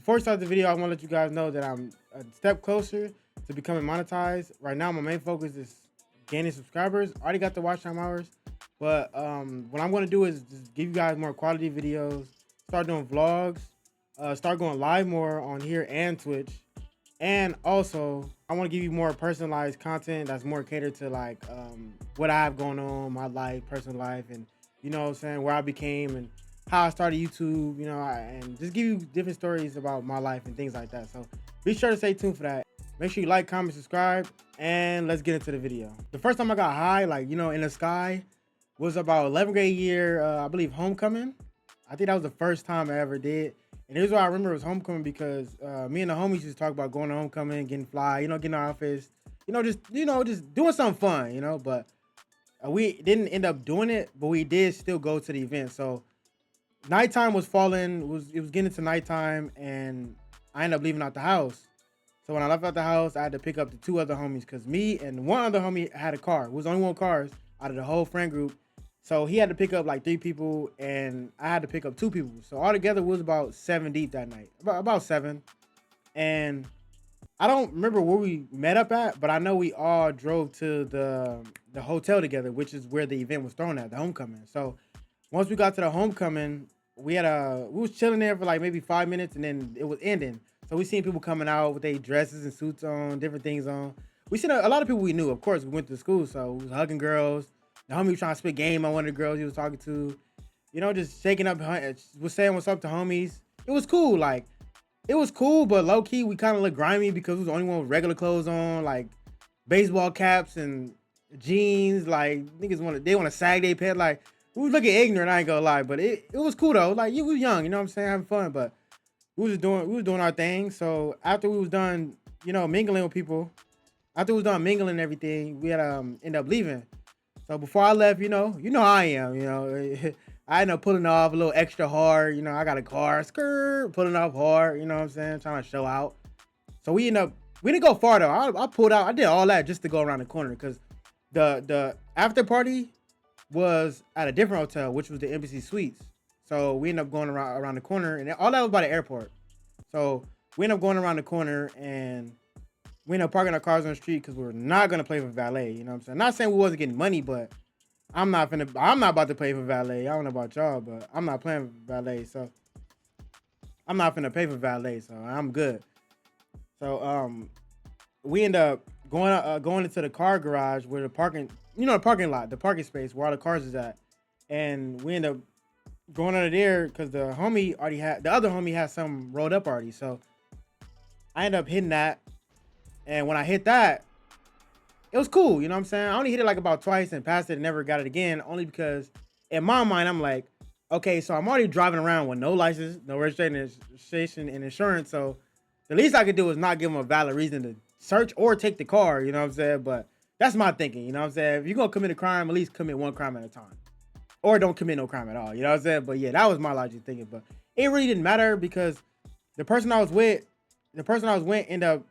Before we start the video, I want to let you guys know that I'm a step closer to becoming monetized. Right now, my main focus is gaining subscribers. I already got the watch time hours, but what I'm going to do is just give you guys more quality videos, start doing vlogs, start going live more on here and Twitch. And also, I want to give you more personalized content that's more catered to like what I have going on, my life, personal life, and you know what I'm saying, where I became and how I started YouTube, you know, and just give you different stories about my life and things like that. So be sure to stay tuned for that. Make sure you like, comment, subscribe, and let's get into the video. The first time I got high, like, you know, in the sky was about 11th grade year, I believe homecoming. I think that was the first time I ever did. And here's why I remember it was homecoming, because me and the homies used to talk about going to homecoming, getting fly, you know, getting our outfits, just doing something fun, you know, but we didn't end up doing it, but we did still go to the event. So nighttime was falling, it was getting to nighttime, and I ended up leaving out the house. So when I left out the house, I had to pick up the two other homies, because me and one other homie had a car. It was only one cars out of the whole friend group. So he had to pick up like 3 people, and I had to pick up 2 people. So altogether, it was about 7 deep that night, about 7. And I don't remember where we met up at, but I know we all drove to the hotel together, which is where the event was thrown at, the homecoming. So once we got to the homecoming, we was chilling there for like maybe 5 minutes, and then it was ending. So we seen people coming out with their dresses and suits on, different things on. We seen a lot of people we knew. Of course, we went to school, so we was hugging girls. The homie was trying to spit game on one of the girls he was talking to. You know, just shaking up, was saying what's up to homies. It was cool. Like, it was cool, but low-key, we kind of looked grimy because we was the only one with regular clothes on, like baseball caps and jeans. Like, niggas they want to sag their pants. Like, we was looking ignorant, I ain't gonna lie. But it was cool, though. Like, you was young, you know what I'm saying, having fun. But we was doing our thing. So after we was done, you know, mingling with people, after we was done mingling and everything, we had end up leaving. So before I left, you know how I am, you know, I ended up pulling off a little extra hard. You know, I got a car, pulling off hard, you know what I'm saying, trying to show out. So we didn't go far though. I pulled out, I did all that just to go around the corner, because the after party was at a different hotel, which was the Embassy Suites. So we ended up going around the corner, and all that was by the airport. So we ended up going around the corner, and we ended up parking our cars on the street because we were not gonna play for valet. You know what I'm saying? I'm not saying we wasn't getting money, but I'm not about to pay for valet. I don't know about y'all, but I'm not playing for valet. So I'm not finna pay for valet. So I'm good. So we end up going into the car garage where the parking, you know, the parking lot, the parking space where all the cars is at, and we end up going under there because the other homie had some rolled up already. So I end up hitting that. And when I hit that, it was cool, you know what I'm saying? I only hit it like about twice and passed it and never got it again, only because in my mind, I'm like, okay, so I'm already driving around with no license, no registration and insurance. So the least I could do is not give them a valid reason to search or take the car, you know what I'm saying? But that's my thinking, you know what I'm saying? If you're going to commit a crime, at least commit one crime at a time. Or don't commit no crime at all, you know what I'm saying? But yeah, that was my logic thinking. But it really didn't matter because the person I was with ended up,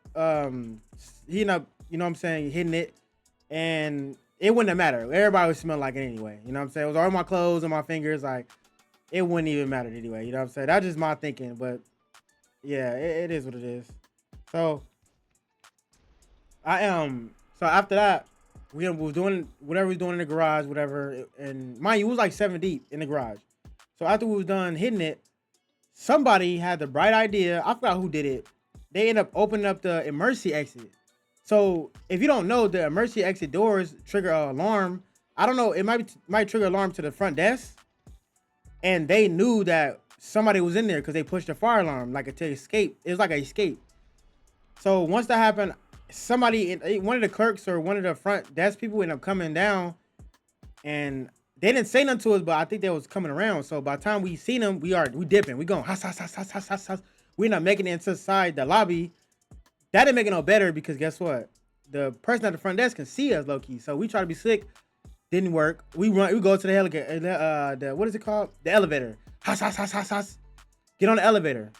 he ended up, you know what I'm saying, hitting it, and it wouldn't have mattered. Everybody would smell like it anyway, you know what I'm saying? It was all my clothes and my fingers, like, it wouldn't even matter anyway, you know what I'm saying? That's just my thinking, but yeah, it is what it is. So so after that, we was doing whatever we was doing in the garage, whatever, and mind you, it was like 7 deep in the garage. So after we was done hitting it, somebody had the bright idea, I forgot who did it. They end up opening up the emergency exit. So if you don't know, the emergency exit doors trigger an alarm. I don't know, it might trigger alarm to the front desk. And they knew that somebody was in there because they pushed the fire alarm like to escape. It was like an escape. So once that happened, one of the clerks or one of the front desk people ended up coming down, and they didn't say nothing to us, but I think they was coming around. So by the time we seen them, we dipping. We going, has. We end up making it inside the lobby. That didn't make it no better because guess what? The person at the front desk can see us low key. So we try to be slick. Didn't work. We go to the helicopter. What is it called? The elevator. Has. Get on the elevator.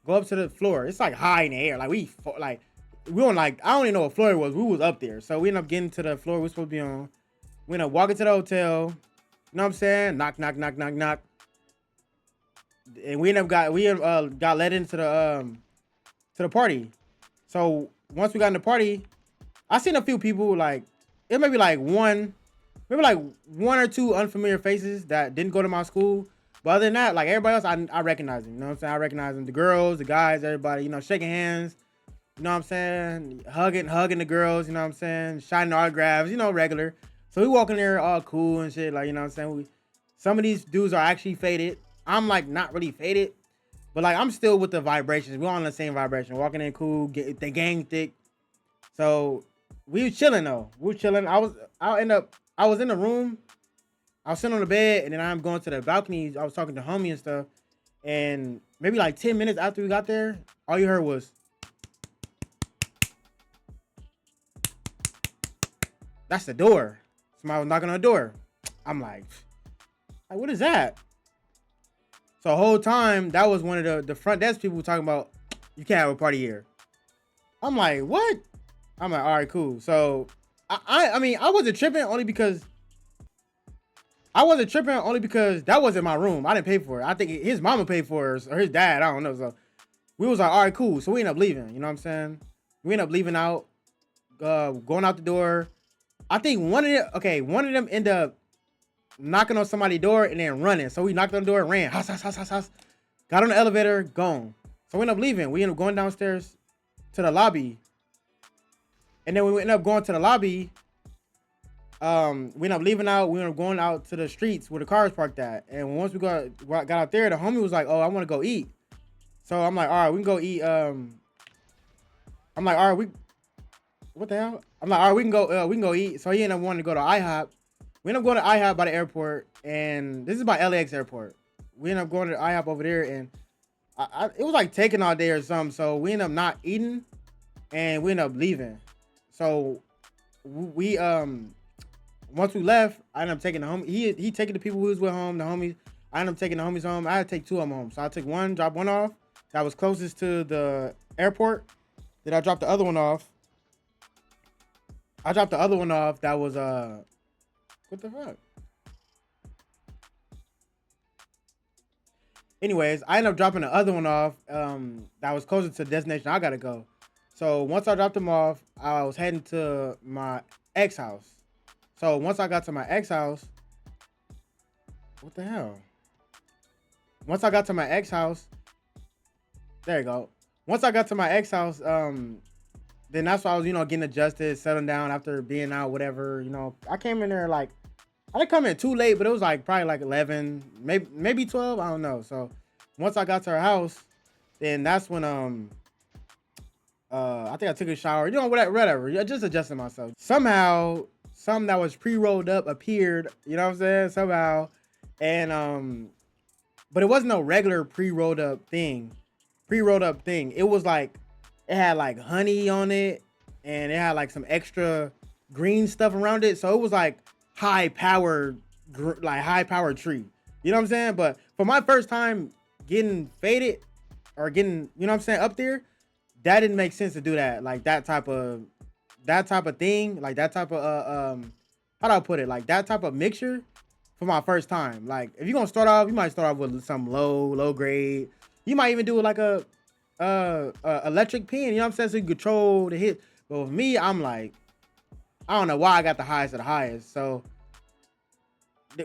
Go up to the floor. It's like high in the air. Like we on like, I don't even know what floor it was. We was up there. So we end up getting to the floor we're supposed to be on. We end up walking to the hotel. You know what I'm saying? Knock. And we got let into to the party. So once we got in the party, I seen a few people like it may be like maybe like one or two unfamiliar faces that didn't go to my school. But other than that, like everybody else, I recognize them. You know what I'm saying? I recognize them. The girls, the guys, everybody, you know, shaking hands. You know what I'm saying? Hugging the girls, you know what I'm saying? Shining autographs, you know, regular. So we walking there all cool and shit, like, you know what I'm saying? Some of these dudes are actually faded. I'm like not really faded, but like I'm still with the vibrations. We're on the same vibration. Walking in cool, get the gang thick. So we was chilling though. We was chilling. I was in the room. I was sitting on the bed, and then I'm going to the balcony. I was talking to homie and stuff. And maybe like 10 minutes after we got there, all you heard was, that's the door. Somebody was knocking on the door. I'm like, what is that? So the whole time, that was one of the front desk people talking about, you can't have a party here. I'm like, what? I'm like, all right, cool. So I mean, I wasn't tripping only because that wasn't my room. I didn't pay for it. I think his mama paid for it or his dad. I don't know. So we was like, all right, cool. So we ended up leaving. You know what I'm saying? We ended up leaving out, going out the door. I think one of them ended up knocking on somebody's door and then running. So we knocked on the door and ran. House. Got on the elevator, gone. So we ended up leaving. We ended up going downstairs to the lobby. And then we ended up going to the lobby. We ended up leaving out. We ended up going out to the streets where the cars parked at. And once we got out there, the homie was like, oh, I want to go eat. So I'm like, all right, we can go eat. I'm like, all right, what the hell? I'm like, all right, we can go eat. So he ended up wanting to go to IHOP. We ended up going to IHOP by the airport, and this is by LAX airport. We ended up going to IHOP over there, and it was like taking all day or something. So we ended up not eating, and we ended up leaving. So we once we left, I ended up taking the homie. He taking the people who was with home, the homies. I ended up taking the homies home. I had to take two of them home. So I took one, dropped one off that was closest to the airport. Then I dropped the other one off. That was what the fuck? Anyways, I ended up dropping the other one off that was closer to the destination I gotta go. So once I dropped them off, I was heading to my ex house. So once I got to my ex house, what the hell? Once I got to my ex house, there you go. Once I got to my ex house, then that's why I was, getting adjusted, settling down after being out, whatever. I came in there like, I didn't come in too late, but it was like probably like 11, maybe 12. I don't know. So once I got to her house, then that's when I think I took a shower. Whatever. I just adjusted myself. Somehow, something that was pre-rolled up appeared. You know what I'm saying? Somehow, and but it wasn't no regular pre-rolled up thing. It was like it had like honey on it, and it had like some extra green stuff around it. So it was like high powered tree. You know what I'm saying? But for my first time getting faded or getting, up there, that didn't make sense to do that. Like that type of thing, like that type of how do I put it? Like that type of mixture for my first time. Like if you're gonna start off, you might start off with some low grade. You might even do like a electric pen, you know what I'm saying? So you control the hit. But with me, I'm like, I don't know why I got the highest of the highest. So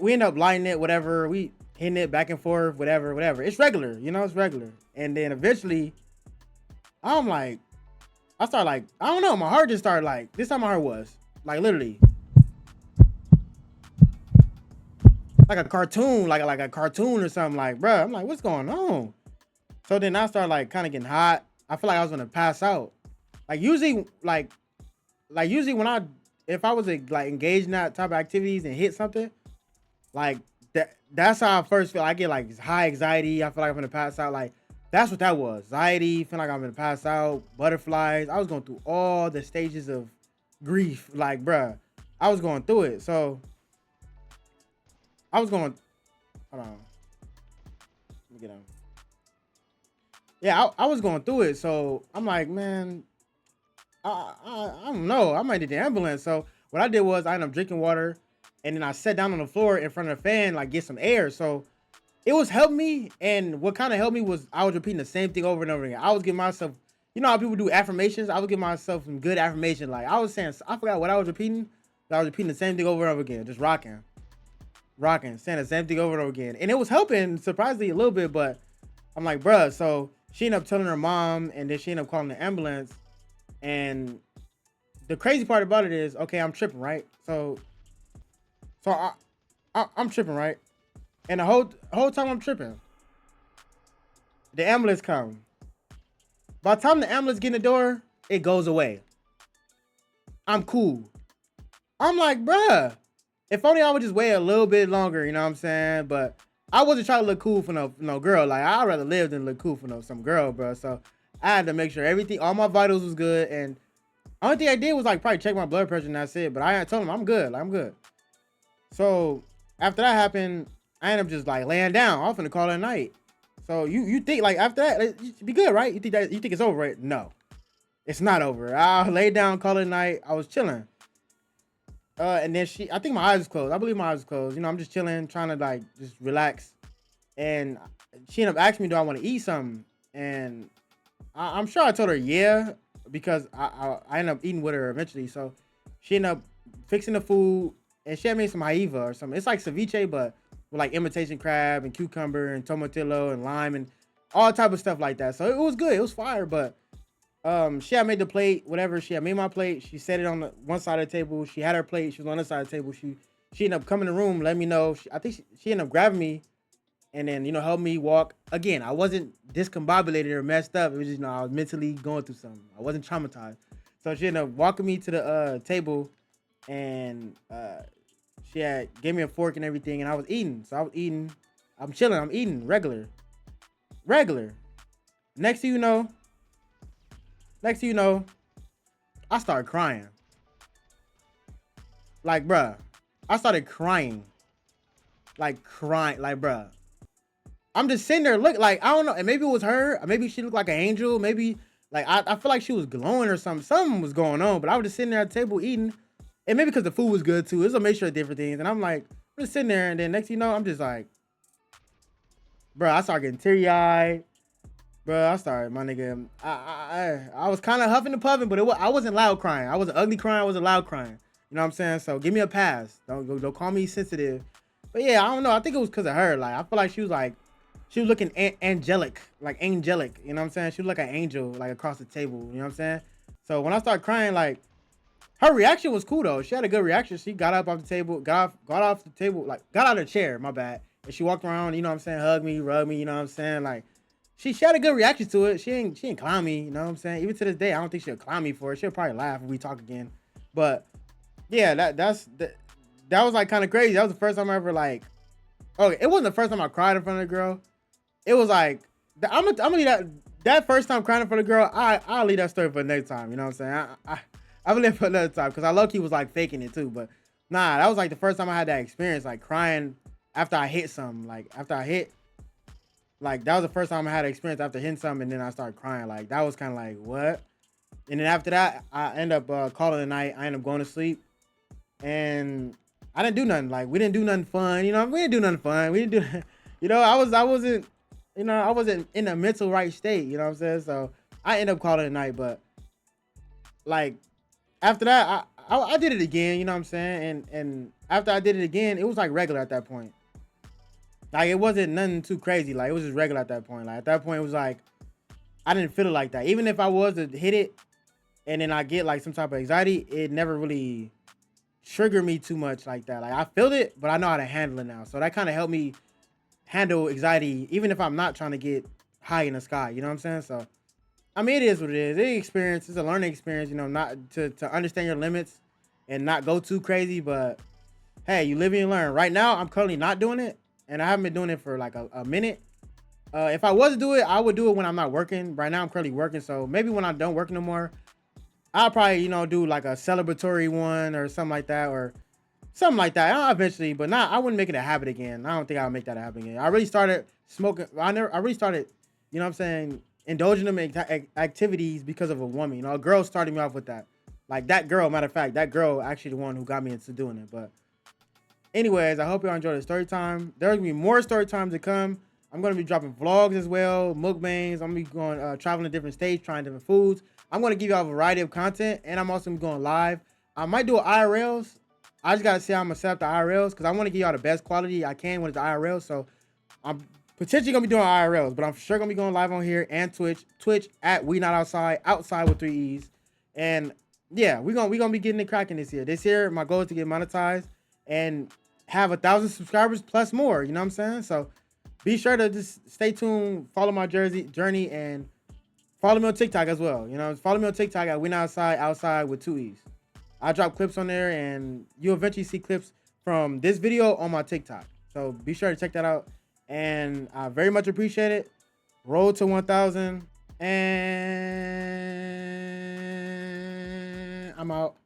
we end up lighting it, whatever. We hitting it back and forth, whatever. It's regular, it's regular. And then eventually, I'm like, I start like, I don't know, my heart just started like, this time my heart was like literally like a cartoon, like a cartoon or something. Like, bruh, I'm like, what's going on? So then I started like kind of getting hot. I feel like I was gonna pass out. Like usually when if I was like engaged in that type of activities and hit something, like that's how I first feel. I get like high anxiety. I feel like I'm gonna pass out. Like that's what that was. Anxiety, feel like I'm gonna pass out, butterflies. I was going through all the stages of grief. Like, bruh, I was going through it. So I was going, hold on. Let me get on. Yeah, I was going through it. So I'm like, man, I don't know. I might need the ambulance. So what I did was I ended up drinking water, and then I sat down on the floor in front of the fan, like get some air. So it was helping me. And what kind of helped me was I was repeating the same thing over and over again. I was giving myself You know how people do affirmations? I would give myself some good affirmation. Like I was saying, I forgot what I was repeating. But I was repeating the same thing over and over again, just rocking, saying the same thing over and over again, and it was helping surprisingly a little bit. But I'm like, bruh. So she ended up telling her mom, and then she ended up calling the ambulance. And the crazy part about it is, okay, I'm tripping, right? So I'm tripping, right? And the whole time I'm tripping, the ambulance comes. By the time the ambulance get in the door, it goes away. I'm cool. I'm like, bruh, if only I would just wait a little bit longer, you know what I'm saying? But I wasn't trying to look cool for no girl. Like I'd rather live than look cool for some girl, bro. So I had to make sure everything, all my vitals was good. And only thing I did was like probably check my blood pressure and that's it. But I told him I'm good. Like, I'm good. So after that happened, I ended up just like laying down. I'm finna call it a night. So you think like after that, it should be good, right? You think it's over, right? No, it's not over. I laid down, call it a night. I was chilling. And then I think my eyes was closed. I believe my eyes was closed. You know, I'm just chilling, trying to like just relax. And she ended up asking me, do I want to eat something? And I'm sure I told her yeah, because I ended up eating with her eventually. So she ended up fixing the food, and she had made some haiva or something. It's like ceviche, but with like imitation crab and cucumber and tomatillo and lime and all type of stuff like that. So it was good. It was fire, but she had made the plate, whatever. She had made my plate. She set it on the one side of the table. She had her plate. She was on the other side of the table. She ended up coming in the room, let me know. I think she ended up grabbing me and then, helped me walk. Again, I wasn't discombobulated or messed up. It was just, I was mentally going through something. I wasn't traumatized. So she ended up walking me to the table and she had gave me a fork and everything, and I was eating. So I was eating. I'm chilling. I'm eating regular. Next thing you know, I started crying. Like, bruh, I started crying. Like, bruh. I'm just sitting there, look, like, I don't know, and maybe it was her, or maybe she looked like an angel, maybe, like, I feel like she was glowing or something. Something was going on, but I was just sitting there at the table eating, and maybe because the food was good, too. It was a mixture of different things, and I'm like, I'm just sitting there, and then next thing you know, I'm just like, bruh, I started getting teary-eyed. Bro, I started, my nigga. I was kind of huffing and puffing, but I wasn't loud crying. I wasn't ugly crying. I wasn't loud crying. You know what I'm saying? So give me a pass. Don't call me sensitive. But yeah, I don't know. I think it was because of her. Like I feel like she was looking angelic, like angelic. You know what I'm saying? She was like an angel, like across the table. You know what I'm saying? So when I started crying, like her reaction was cool though. She had a good reaction. She got up off the table, got off the table, like got out of the chair. My bad. And she walked around. You know what I'm saying? Hugged me, rubbed me. You know what I'm saying? Like. She had a good reaction to it. She ain't clown me, you know what I'm saying? Even to this day, I don't think she'll clown me for it. She'll probably laugh when we talk again. But yeah, that was like kind of crazy. That was the first time I ever like. Okay, it wasn't the first time I cried in front of a girl. It was like I'm gonna leave that first time crying in front of a girl. I'll leave that story for the next time. You know what I'm saying? I will leave it for another time because I low key was like faking it too. But nah, that was like the first time I had that experience, like crying after I hit something. Like after I hit. Like, that was the first time I had an experience after hitting something, and then I started crying. Like, that was kind of like, what? And then after that, I end up calling it a night. I end up going to sleep. And I didn't do nothing. Like, we didn't do nothing fun. You know, we didn't do nothing fun. We didn't do, I wasn't, I wasn't in a mental right state. You know what I'm saying? So, I ended up calling it a night. But, like, after that, I did it again. You know what I'm saying? And after I did it again, it was, like, regular at that point. Like, it wasn't nothing too crazy. Like, it was just regular at that point. Like, at that point, it was like, I didn't feel it like that. Even if I was to hit it and then I get, like, some type of anxiety, it never really triggered me too much like that. Like, I feel it, but I know how to handle it now. So that kind of helped me handle anxiety, even if I'm not trying to get high in the sky. You know what I'm saying? So, I mean, it is what it is. It's a learning experience, not to understand your limits and not go too crazy. But, hey, you live and you learn. Right now, I'm currently not doing it. And I haven't been doing it for like a minute. If I was to do it, I would do it when I'm not working. Right now, I'm currently working. So maybe when I don't work no more, I'll probably, do like a celebratory one or something like that. Or something like that. Eventually, but I wouldn't make it a habit again. I don't think I'll make that a habit again. I really started smoking. I really started, indulging them in activities because of a woman. A girl started me off with that. Like that girl, matter of fact, that girl actually the one who got me into doing it. But anyways, I hope y'all enjoyed the story time. There's gonna be more story times to come. I'm gonna be dropping vlogs as well, mukbangs. I'm gonna be going traveling to different states, trying different foods. I'm gonna give y'all a variety of content, and I'm also gonna be going live. I might do IRLs. I just gotta see how I'm gonna set up the IRLs because I want to give y'all the best quality I can when it's the IRL. So I'm potentially gonna be doing IRLs, but I'm sure gonna be going live on here and Twitch at We Not Outside, outside with 3 E's. And yeah, we gonna be getting it cracking this year. This year, my goal is to get monetized and have 1,000 subscribers plus more. You know what I'm saying? So be sure to just stay tuned, follow my journey, and follow me on TikTok as well. You know, follow me on TikTok at We Not Outside, outside with 2 E's. I drop clips on there, and you'll eventually see clips from this video on my TikTok. So be sure to check that out. And I very much appreciate it. Roll to 1,000, and I'm out.